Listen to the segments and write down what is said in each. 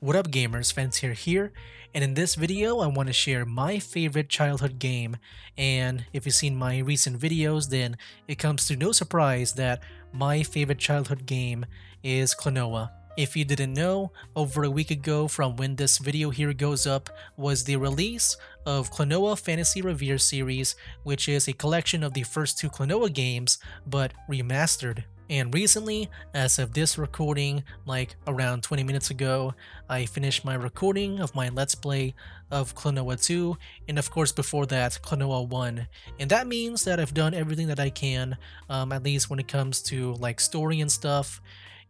What up gamers, Fancier here, and in this video I want to share my favorite childhood game. And if you've seen my recent videos, then it comes to no surprise that my favorite childhood game is Klonoa. If you didn't know, over a week ago from when this video here goes up was the release of Klonoa Phantasy Reverie series, which is a collection of the first two Klonoa games, but remastered. And recently, as of this recording, like around 20 minutes ago, I finished my recording of my Let's Play of Klonoa 2, and of course before that, Klonoa 1. And that means that I've done everything that I can, at least when it comes to like story and stuff,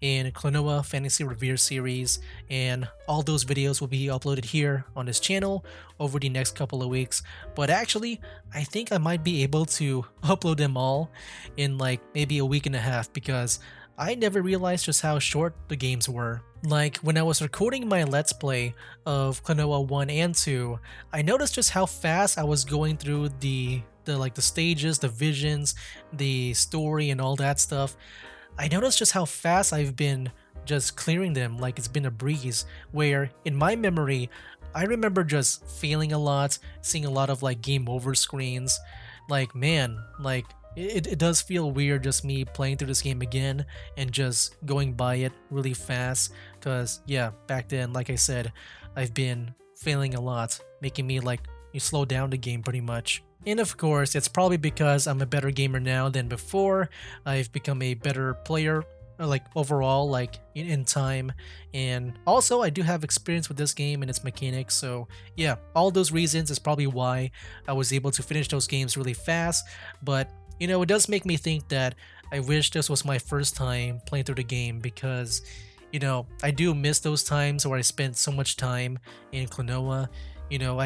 in Klonoa Phantasy Reverie series, and all those videos will be uploaded here on this channel over the next couple of weeks. But actually, I think I might be able to upload them all in like maybe a week and a half because I never realized just how short the games were. Like when I was recording my Let's Play of Klonoa 1 and 2, I noticed just how fast I was going through the stages, the visions, the story and all that stuff. I noticed just how fast I've been just clearing them like it's been a breeze, where in my memory, I remember just failing a lot, seeing a lot of like game over screens. Like man, like it does feel weird just me playing through this game again and just going by it really fast because yeah, back then, like I said, I've been failing a lot, making me like you slow down the game pretty much. And of course, it's probably because I'm a better gamer now than before. I've become a better player, like overall, like in time. And also, I do have experience with this game and its mechanics. So yeah, all those reasons is probably why I was able to finish those games really fast. But you know, it does make me think that I wish this was my first time playing through the game because, you know, I do miss those times where I spent so much time in Klonoa. You know,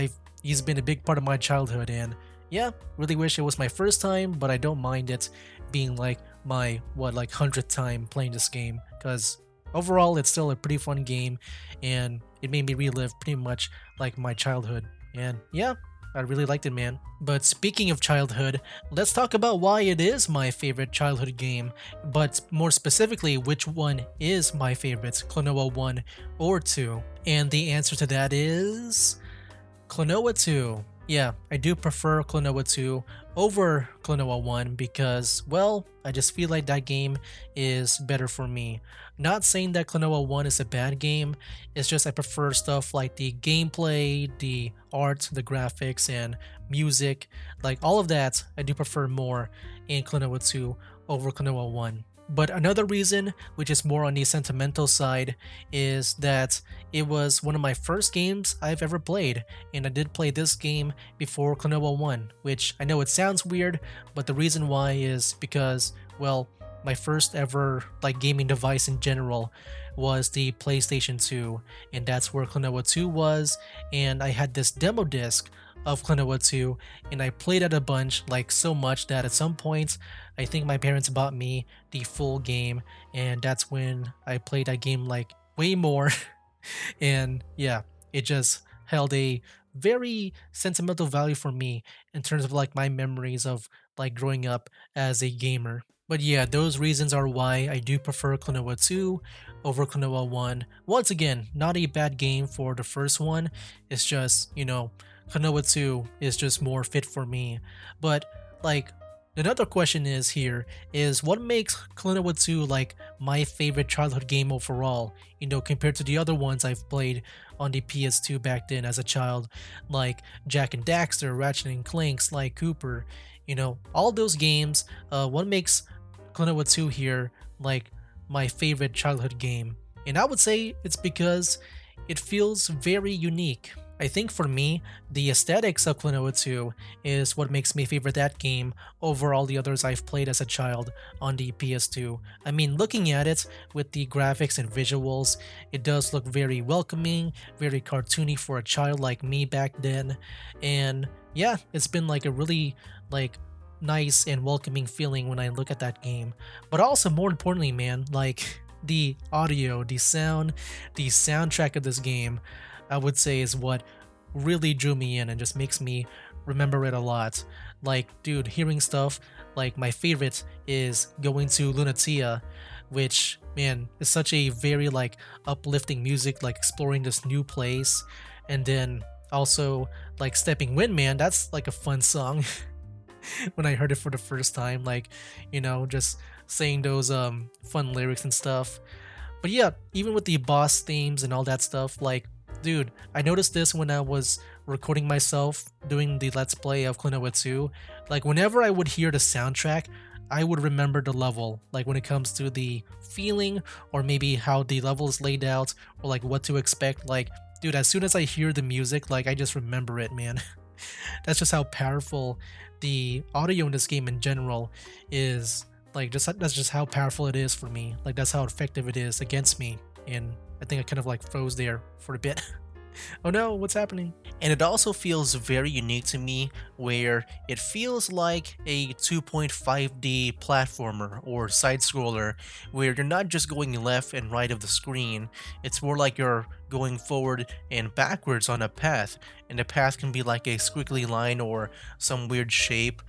he's been a big part of my childhood, and yeah, really wish it was my first time, but I don't mind it being like my like 100th time playing this game because overall it's still a pretty fun game and it made me relive pretty much like my childhood. And yeah, I really liked it, man. But speaking of childhood, let's talk about why it is my favorite childhood game, but more specifically, which one is my favorite, Klonoa 1 or 2? And the answer to that is Klonoa 2. Yeah, I do prefer Klonoa 2 over Klonoa 1 because, well, I just feel like that game is better for me. Not saying that Klonoa 1 is a bad game, it's just I prefer stuff like the gameplay, the art, the graphics, and music. Like all of that, I do prefer more in Klonoa 2 over Klonoa 1. But another reason, which is more on the sentimental side, is that it was one of my first games I've ever played, and I did play this game before Klonoa 1, which I know it sounds weird, but the reason why is because, well, my first ever like gaming device in general was the PlayStation 2, and that's where Klonoa 2 was, and I had this demo disc of Klonoa 2, and I played it a bunch, like so much that at some point, I think my parents bought me the full game, and that's when I played that game like way more. And yeah, it just held a very sentimental value for me in terms of like my memories of like growing up as a gamer. But yeah, those reasons are why I do prefer Klonoa 2 over Klonoa 1. Once again, not a bad game for the first one. It's just, you know, Klonoa 2 is just more fit for me. But like another question is here is what makes Klonoa 2 like my favorite childhood game overall, you know, compared to the other ones I've played on the PS2 back then as a child, like Jak and Daxter, Ratchet and Clank, Sly Cooper, you know, all those games. What makes Klonoa 2 here like my favorite childhood game? And I would say it's because it feels very unique. I think for me, the aesthetics of Klonoa 2 is what makes me favorite that game over all the others I've played as a child on the PS2. I mean, looking at it with the graphics and visuals, it does look very welcoming, very cartoony for a child like me back then. And yeah, it's been like a really like nice and welcoming feeling when I look at that game. But also more importantly, man, like the audio, the sound, the soundtrack of this game, I would say is what really drew me in and just makes me remember it a lot. Like, dude, hearing stuff like my favorite is going to Lunatia. which, man, is such a very like uplifting music, like exploring this new place. And then also like Stepping Wind, man, that's like a fun song. When I heard it for the first time, like, just saying those fun lyrics and stuff. But yeah, even with the boss themes and all that stuff, like, dude, I noticed this when I was recording myself doing the Let's Play of Klonoa 2. Like, whenever I would hear the soundtrack, I would remember the level, like when it comes to the feeling or maybe how the level is laid out or like what to expect. Like, dude, as soon as I hear the music, like I just remember it, man. That's just how powerful the audio in this game in general is. Like, just that's just how powerful it is for me. Like, that's how effective it is against me. And I think I kind of like froze there for a bit. Oh no, what's happening? And it also feels very unique to me, where it feels like a 2.5D platformer or side scroller, where you're not just going left and right of the screen, it's more like you're going forward and backwards on a path, and the path can be like a squiggly line or some weird shape.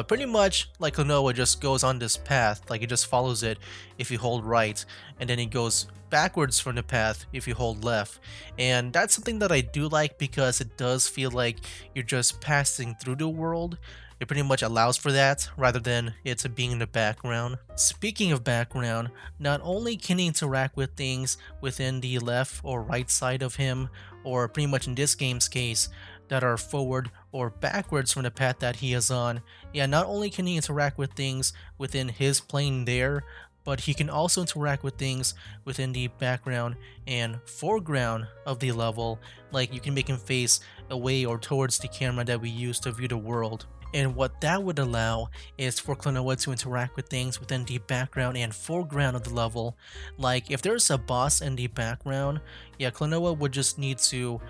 Pretty much like Klonoa just goes on this path, like it just follows it if you hold right, and then it goes backwards from the path if you hold left. And that's something that I do like because it does feel like you're just passing through the world. It pretty much allows for that rather than it being in the background. Speaking of background, not only can he interact with things within the left or right side of him, or pretty much in this game's case, that are forward or backwards from the path that he is on. Yeah, not only can he interact with things within his plane there, but he can also interact with things within the background and foreground of the level, like you can make him face away or towards the camera that we use to view the world. And what that would allow is for Klonoa to interact with things within the background and foreground of the level. Like if there's a boss in the background, yeah, Klonoa would just need to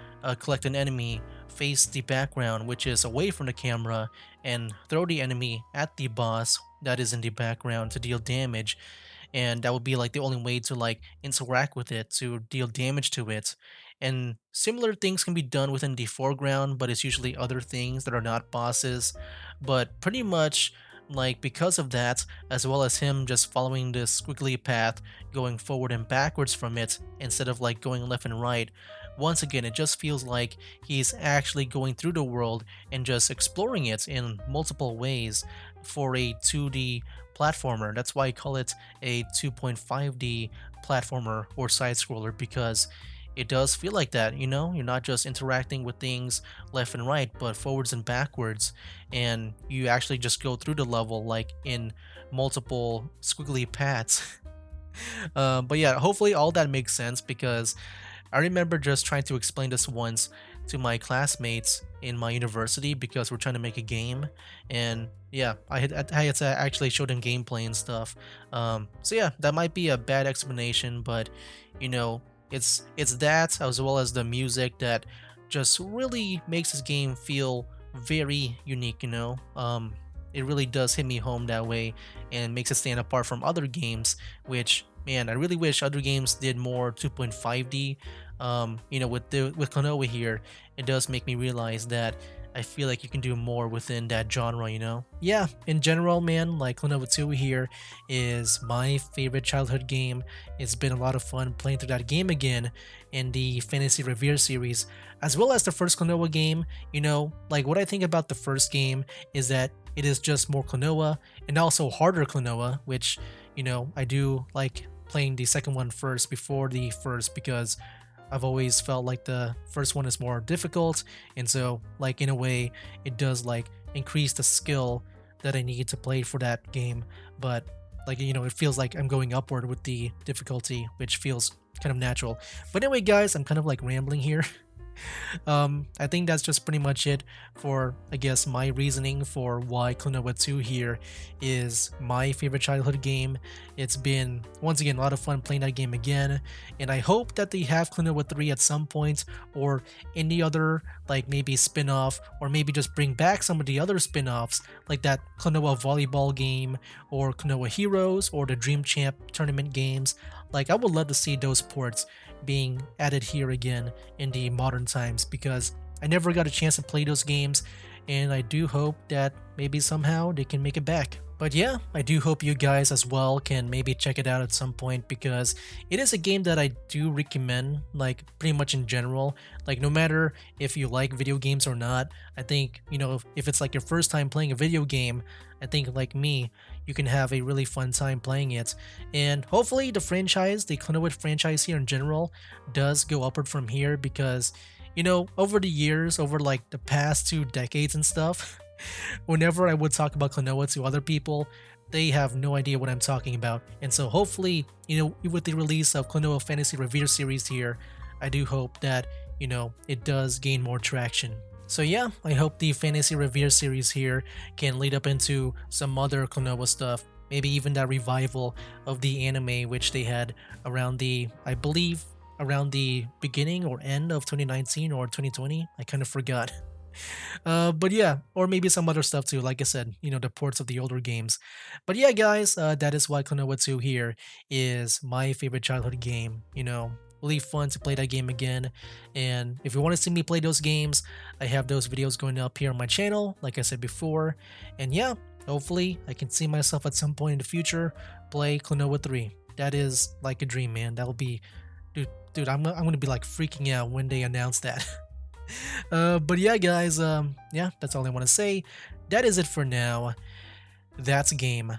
collect an enemy, face the background, which is away from the camera, and throw the enemy at the boss that is in the background to deal damage. And that would be like the only way to like interact with it, to deal damage to it. And similar things can be done within the foreground, but it's usually other things that are not bosses. But pretty much like because of that, as well as him just following this squiggly path, going forward and backwards from it instead of like going left and right, once again it just feels like he's actually going through the world and just exploring it in multiple ways for a 2D platformer. That's why I call it a 2.5D platformer or side scroller, because it does feel like that, You're not just interacting with things left and right, but forwards and backwards, and you actually just go through the level like in multiple squiggly paths. But yeah, hopefully all that makes sense, because I remember just trying to explain this once to my classmates in my university because we're trying to make a game, and yeah, I had to actually show them gameplay and stuff. So yeah, that might be a bad explanation, but you know, it's that as well as the music that just really makes this game feel very unique. It really does hit me home that way and makes it stand apart from other games, which, man, I really wish other games did more 2.5D. With Klonoa here, it does make me realize that I feel like you can do more within that genre. Yeah, in general, man, like Klonoa 2 here is my favorite childhood game. It's been a lot of fun playing through that game again in the Fantasy Revere series, as well as the first Klonoa game. Like what I think about the first game is that it is just more Klonoa and also harder Klonoa, which, I do like playing the second one first before the first, because I've always felt like the first one is more difficult, and so like in a way it does like increase the skill that I need to play for that game. But like it feels like I'm going upward with the difficulty, which feels kind of natural. But anyway, guys, I'm kind of like rambling here. I think that's just pretty much it for, I guess, my reasoning for why Klonoa 2 here is my favorite childhood game. It's been, once again, a lot of fun playing that game again, and I hope that they have Klonoa 3 at some point, or any other, like maybe spin-off, or maybe just bring back some of the other spin-offs, like that Klonoa volleyball game, or Klonoa Heroes, or the Dream Champ tournament games. Like, I would love to see those ports being added here again in the modern times, because I never got a chance to play those games, and I do hope that maybe somehow they can make it back. But yeah, I do hope you guys as well can maybe check it out at some point because it is a game that I do recommend, like pretty much in general. Like, no matter if you like video games or not, I think, if it's like your first time playing a video game, I think like me, you can have a really fun time playing it. And hopefully the franchise, the Klonoa franchise here in general, does go upward from here because, over the years, over like the past 2 decades and stuff, whenever I would talk about Klonoa to other people, they have no idea what I'm talking about. And so hopefully, with the release of Klonoa Fantasy Revere series here, I do hope that, it does gain more traction. So yeah, I hope the Fantasy Revere series here can lead up into some other Klonoa stuff. Maybe even that revival of the anime which they had around I believe, around the beginning or end of 2019 or 2020. I kind of forgot. But yeah, or maybe some other stuff too. Like I said, the ports of the older games. But yeah, guys, that is why Klonoa 2 here is my favorite childhood game. Really fun to play that game again. And if you want to see me play those games, I have those videos going up here on my channel, like I said before. And yeah, hopefully I can see myself at some point in the future play Klonoa 3. That is like a dream, man. That'll be, dude, I'm gonna be like freaking out when they announce that. But yeah, guys, yeah, that's all I want to say. That is it for now. That's a game.